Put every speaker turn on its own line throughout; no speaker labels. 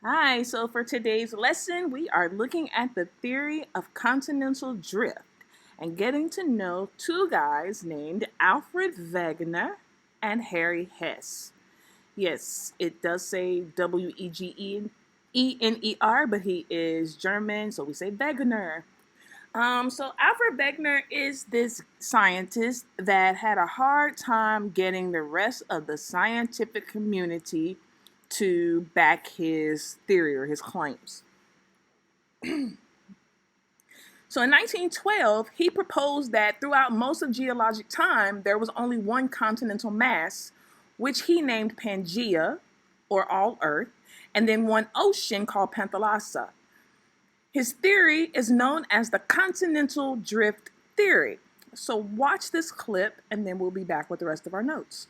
Hi, so for today's lesson, we are looking at the theory of continental drift and getting to know two guys named Alfred Wegener and Harry Hess. Yes, it does say Wegener, but he is German, so we say Wegener. So Alfred Wegener is this scientist that had a hard time getting the rest of the scientific community to back his theory or his claims. So in 1912, he proposed that throughout most of geologic time, there was only one continental mass, which he named Pangaea, or all Earth, and then one ocean called Panthalassa. His theory is known as the continental drift theory. So watch this clip, and then we'll be back with the rest of our notes.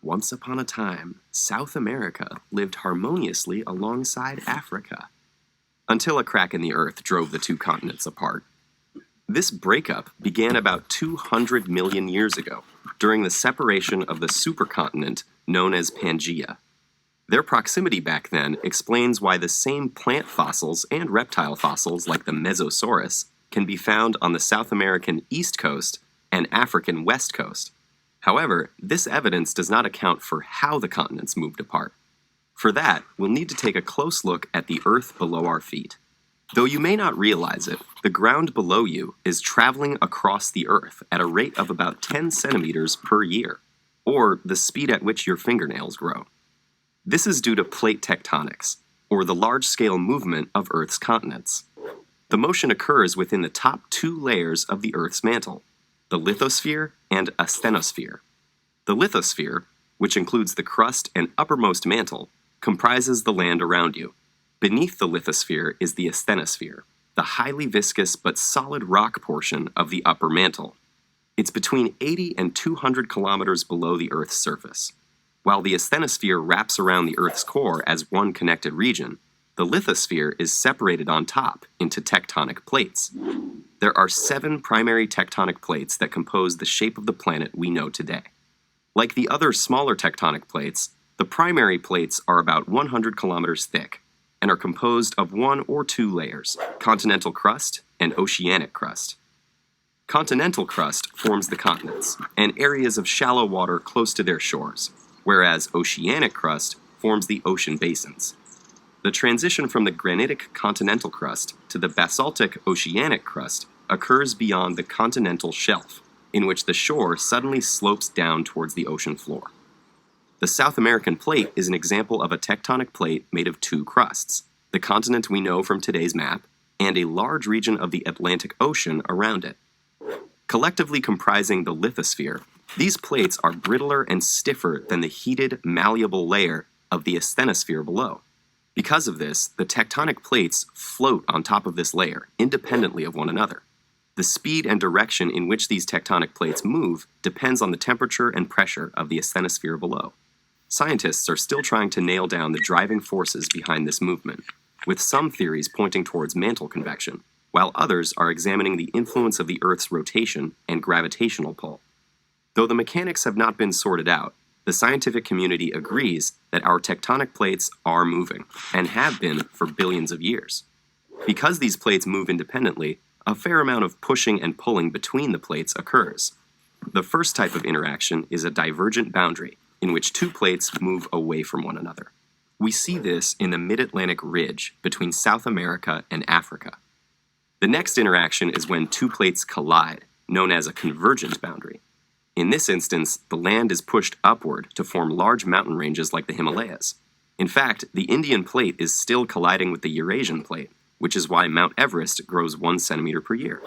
Once upon a time, South America lived harmoniously alongside Africa, until a crack in the earth drove the two continents apart. This breakup began about 200 million years ago, during the separation of the supercontinent known as Pangaea. Their proximity back then explains why the same plant fossils and reptile fossils, like the Mesosaurus, can be found on the South American east coast and African west coast. However, this evidence does not account for how the continents moved apart. For that, we'll need to take a close look at the Earth below our feet. Though you may not realize it, the ground below you is traveling across the Earth at a rate of about 10 centimeters per year, or the speed at which your fingernails grow. This is due to plate tectonics, or the large-scale movement of Earth's continents. The motion occurs within the top two layers of the Earth's mantle, the lithosphere and asthenosphere. The lithosphere, which includes the crust and uppermost mantle, comprises the land around you. Beneath the lithosphere is the asthenosphere, the highly viscous but solid rock portion of the upper mantle. It's between 80 and 200 kilometers below the Earth's surface. While the asthenosphere wraps around the Earth's core as one connected region, the lithosphere is separated on top into tectonic plates. There are 7 primary tectonic plates that compose the shape of the planet we know today. Like the other smaller tectonic plates, the primary plates are about 100 kilometers thick and are composed of 1 or 2 layers, continental crust and oceanic crust. Continental crust forms the continents and areas of shallow water close to their shores, whereas oceanic crust forms the ocean basins. The transition from the granitic continental crust to the basaltic oceanic crust occurs beyond the continental shelf, in which the shore suddenly slopes down towards the ocean floor. The South American plate is an example of a tectonic plate made of 2 crusts, the continent we know from today's map, and a large region of the Atlantic Ocean around it. Collectively comprising the lithosphere, these plates are brittler and stiffer than the heated, malleable layer of the asthenosphere below. Because of this, the tectonic plates float on top of this layer, independently of one another. The speed and direction in which these tectonic plates move depends on the temperature and pressure of the asthenosphere below. Scientists are still trying to nail down the driving forces behind this movement, with some theories pointing towards mantle convection, while others are examining the influence of the Earth's rotation and gravitational pull. Though the mechanics have not been sorted out, the scientific community agrees that our tectonic plates are moving, and have been for billions of years. Because these plates move independently, a fair amount of pushing and pulling between the plates occurs. The first type of interaction is a divergent boundary, in which 2 plates move away from one another. We see this in the Mid-Atlantic Ridge between South America and Africa. The next interaction is when 2 plates collide, known as a convergent boundary. In this instance, the land is pushed upward to form large mountain ranges like the Himalayas. In fact, the Indian plate is still colliding with the Eurasian plate, which is why Mount Everest grows 1 centimeter per year.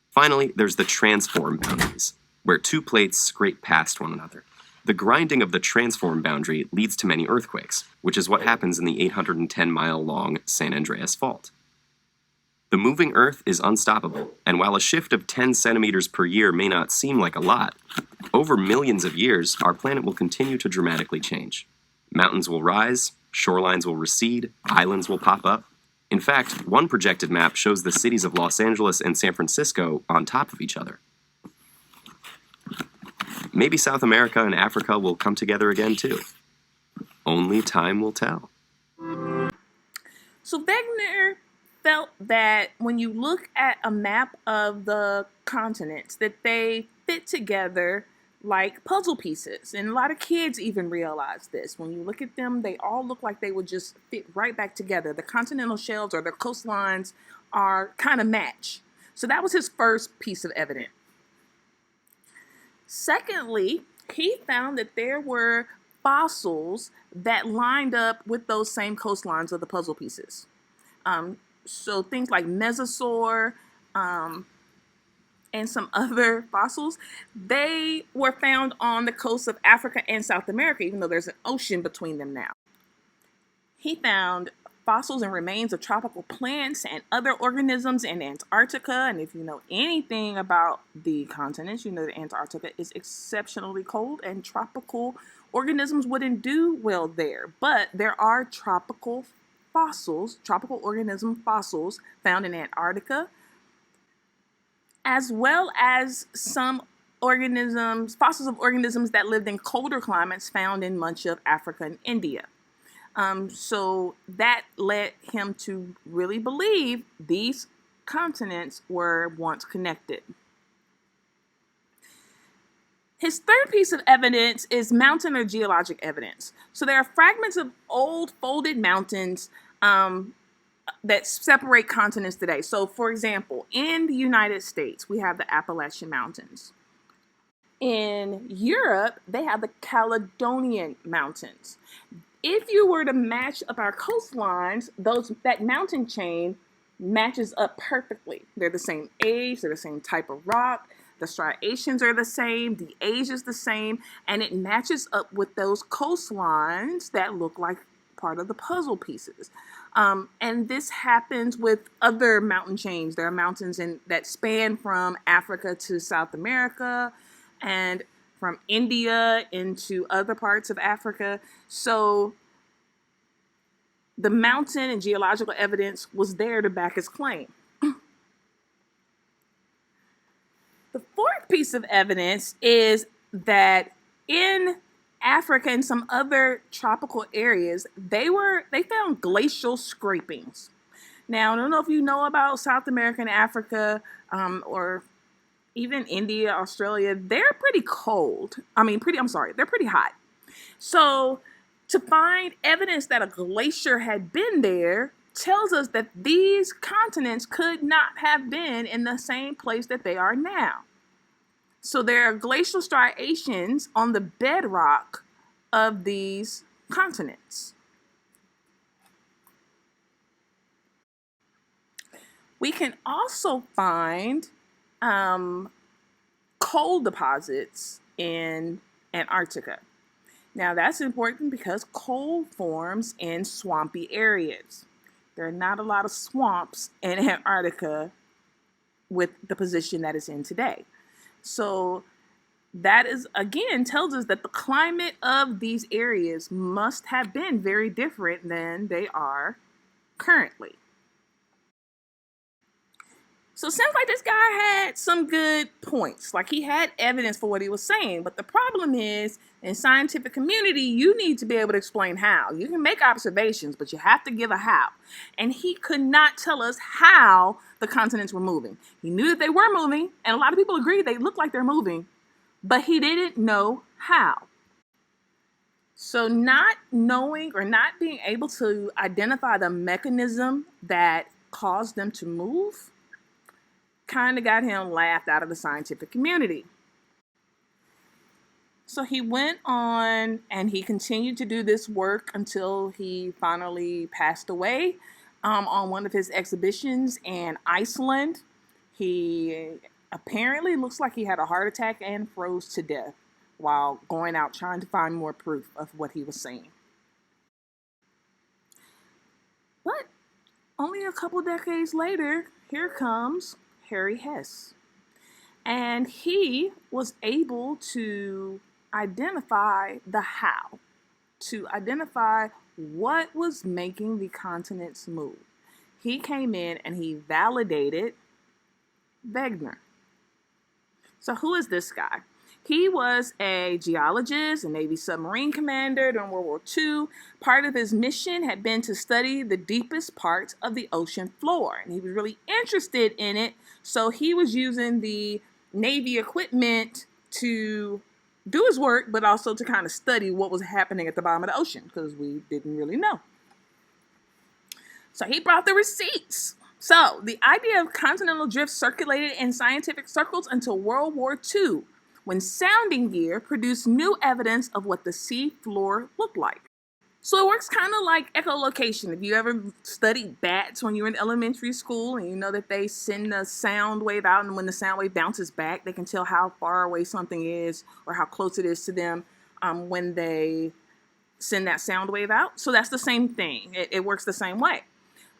Finally, there's the transform boundaries, where 2 plates scrape past one another. The grinding of the transform boundary leads to many earthquakes, which is what happens in the 810-mile-long San Andreas Fault. The moving Earth is unstoppable, and while a shift of 10 centimeters per year may not seem like a lot, over millions of years, our planet will continue to dramatically change. Mountains will rise, shorelines will recede, islands will pop up. In fact, one projected map shows the cities of Los Angeles and San Francisco on top of each other. maybe South America and Africa will come together again too. Only time will tell.
So Wegener felt that when you look at a map of the continents, that they fit together like puzzle pieces. And a lot of kids even realize this. When you look at them, they all look like they would just fit right back together. The continental shelves or their coastlines are kind of match. So that was his first piece of evidence. Secondly, he found that there were fossils that lined up with those same coastlines of the puzzle pieces. So things like Mesosaur and some other fossils, they were found on the coast of Africa and South America, even though there's an ocean between them now. He found fossils and remains of tropical plants and other organisms in Antarctica. And if you know anything about the continents, you know that Antarctica is exceptionally cold and tropical organisms wouldn't do well there. But there are tropical fossils, tropical organism fossils found in Antarctica, as well as some organisms, fossils of organisms that lived in colder climates found in much of Africa and India. So that led him to really believe these continents were once connected. His third piece of evidence is mountain or geologic evidence. So there are fragments of old folded mountains that separate continents today. So for example, in the United States, we have the Appalachian Mountains. In Europe, they have the Caledonian Mountains. If you were to match up our coastlines, that mountain chain matches up perfectly. They're the same age, they're the same type of rock, the striations are the same, the age is the same, and it matches up with those coastlines that look like part of the puzzle pieces. And this happens with other mountain chains. There are mountains that span from Africa to South America and from India into other parts of Africa. So the mountain and geological evidence was there to back his claim. The fourth piece of evidence is that in Africa and some other tropical areas, they found glacial scrapings. Now, I don't know if you know about South America and Africa, or even India, Australia. They're pretty cold. They're pretty hot. So to find evidence that a glacier had been there tells us that these continents could not have been in the same place that they are now. So there are glacial striations on the bedrock of these continents. We can also find coal deposits in Antarctica. Now that's important because coal forms in swampy areas. There are not a lot of swamps in Antarctica with the position that it's in today. So that is, again, tells us that the climate of these areas must have been very different than they are currently. So it sounds like this guy had some good points. Like he had evidence for what he was saying. But the problem is, in scientific community, you need to be able to explain how. You can make observations, but you have to give a how. And he could not tell us how the continents were moving. He knew that they were moving, and a lot of people agree they look like they're moving, but he didn't know how. So not knowing or not being able to identify the mechanism that caused them to move kind of got him laughed out of the scientific community. So he went on and he continued to do this work until he finally passed away on one of his exhibitions in Iceland. He apparently looks like he had a heart attack and froze to death while going out trying to find more proof of what he was saying. But only a couple decades later, here comes Wegener Hess. And he was able to identify the how, to identify what was making the continents move. He came in and he validated Wegener. So who is this guy? He was a geologist, a Navy submarine commander during World War II. Part of his mission had been to study the deepest parts of the ocean floor, and he was really interested in it, so he was using the Navy equipment to do his work, but also to kind of study what was happening at the bottom of the ocean, because we didn't really know. So he brought the receipts. So the idea of continental drift circulated in scientific circles until World War II, when sounding gear produced new evidence of what the sea floor looked like. So it works kind of like echolocation. If you ever studied bats when you were in elementary school, and you know that they send a sound wave out, and when the sound wave bounces back, they can tell how far away something is or how close it is to them when they send that sound wave out. So that's the same thing. It works the same way.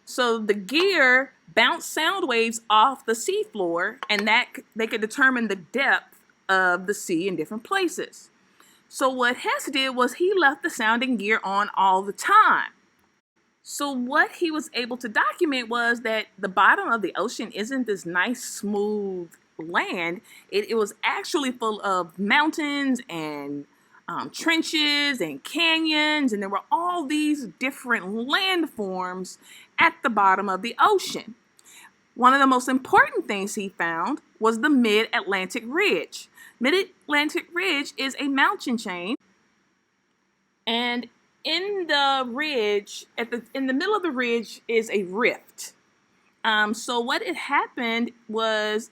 So the gear bounced sound waves off the seafloor, and that they could determine the depth of the sea in different places. So what Hess did was he left the sounding gear on all the time. So what he was able to document was that the bottom of the ocean isn't this nice, smooth land. It was actually full of mountains and trenches and canyons, and there were all these different landforms at the bottom of the ocean. One of the most important things he found was the Mid-Atlantic Ridge. Mid-Atlantic Ridge is a mountain chain, and in the ridge, in the middle of the ridge is a rift. So what had happened was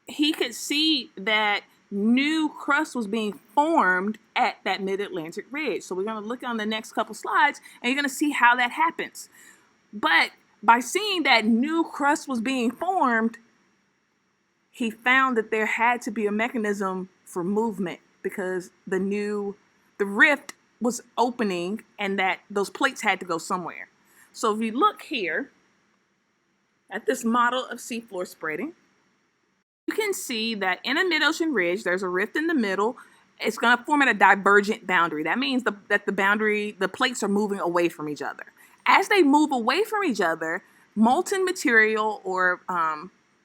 he could see that new crust was being formed at that Mid-Atlantic Ridge. So we're going to look on the next couple slides, and you're going to see how that happens. But by seeing that new crust was being formed, he found that there had to be a mechanism for movement, because the rift was opening, and that those plates had to go somewhere. So if you look here at this model of seafloor spreading, you can see that in a mid-ocean ridge, there's a rift in the middle. It's going to form at a divergent boundary. That means that the plates are moving away from each other. As they move away from each other, molten material or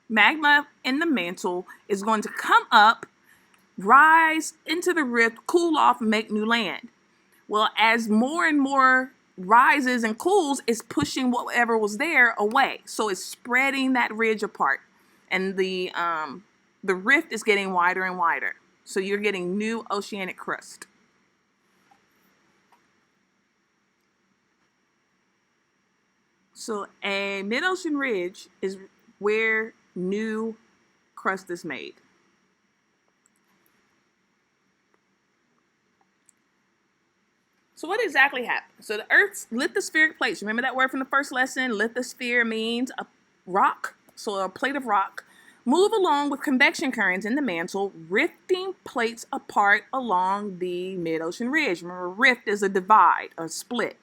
magma in the mantle is going to come up, rise into the rift, cool off, and make new land. Well, as more and more rises and cools, it's pushing whatever was there away. So it's spreading that ridge apart, and the rift is getting wider and wider. So you're getting new oceanic crust. So a mid-ocean ridge is where new crust is made. So what exactly happened? So the Earth's lithospheric plates, remember that word from the first lesson? Lithosphere means a rock, so a plate of rock, move along with convection currents in the mantle, rifting plates apart along the mid-ocean ridge. Remember, rift is a divide, a split.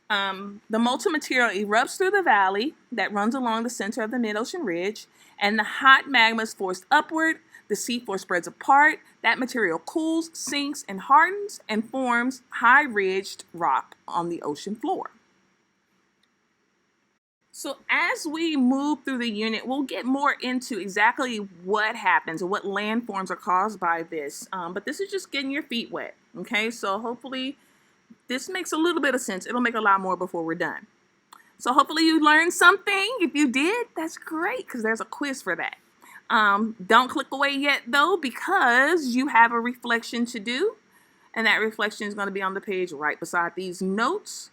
The molten material erupts through the valley that runs along the center of the mid-ocean ridge, and the hot magma is forced upward. The seafloor spreads apart. That material cools, sinks, and hardens, and forms high-ridged rock on the ocean floor. So as we move through the unit, we'll get more into exactly what happens and what landforms are caused by this. But this is just getting your feet wet, okay? So hopefully this makes a little bit of sense. It'll make a lot more before we're done. So hopefully you learned something. If you did, that's great, because there's a quiz for that. Don't click away yet, though, because you have a reflection to do, and that reflection is going to be on the page right beside these notes.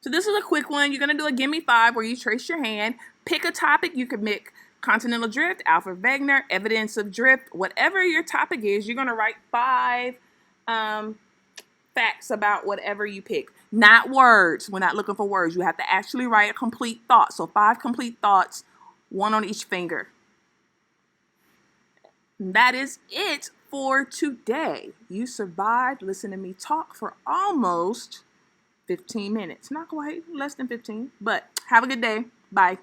So this is a quick one. You're going to do a Gimme 5 where you trace your hand, pick a topic. You could pick continental drift, Alfred Wegener, evidence of drift, whatever your topic is. You're going to write 5 facts about whatever you pick. Not words. We're not looking for words. You have to actually write a complete thought. So 5 complete thoughts, 1 on each finger. That is it for today. You survived listening to me talk for almost 15 minutes. Not quite, less than 15, but have a good day. Bye.